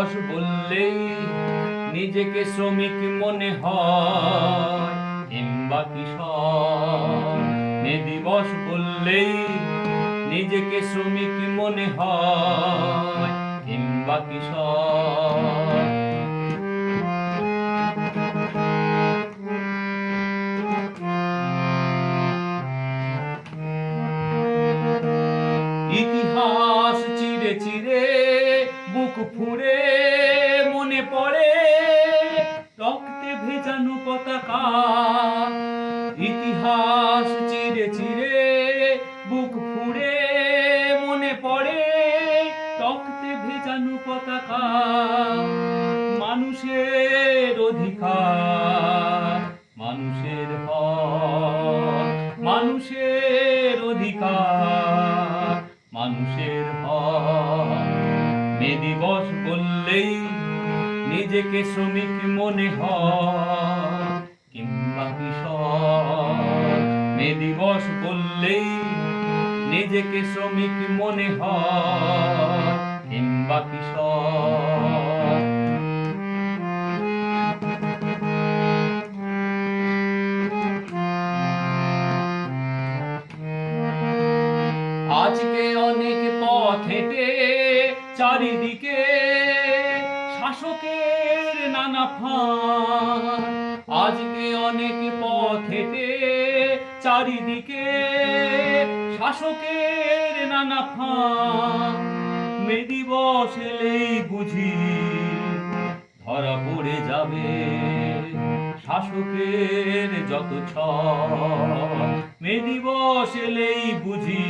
দিবস বললেই নিজেকে শ্রমিক মনে হয় কিংবা কৃষক। মে দিবস বললেই নিজেকে শ্রমিক মনে হয় কিংবা কৃষক। ইতিহাস চিরে চিরে বুক ফুঁড়ে মনে পড়ে রক্তে ভেজানো পতাকা। ইতিহাস চিরে চিরে বুক ফুঁড়ে মনে পড়ে রক্তে ভেজানো পতাকা। মানুষের অধিকার, মানুষের হক, মানুষের অধিকার, মানুষের হক। মে দিবস বললেই নিজেকে শ্রমিক মনে হয় কিংবা কৃষক। মে দিবস বললেই নিজেকে শ্রমিক মনে হয় কিংবা কৃষক। আজকে অনেক পথ হেঁটে চারিদিকে শাসকের নানা ফাঁদ। আজকে অনেক পথ হেঁটে চারিদিকে শাসকের নানা ফাঁদ। মে দিবস এলেই বুঝি ধরা পড়ে যাবে শাসকের যত ছক। মে দিবস এলেই বুঝি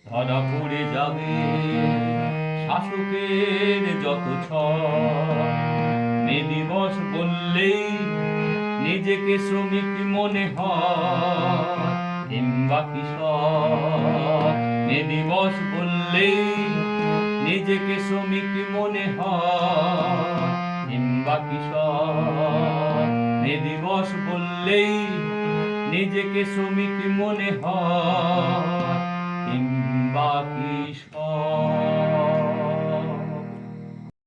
ধরা পড়ে যাবে শাসকের যত ছক। মে দিবস বললেই নিজেকে শ্রমিক মনে হয় কিংবা কৃষক। মে দিবস বললেই নিজেকে শ্রমিক মনে হয় কিংবা কৃষক। মে দিবস বললেই নিজেকে শ্রমিক মনে হয় কিংবা কৃষক।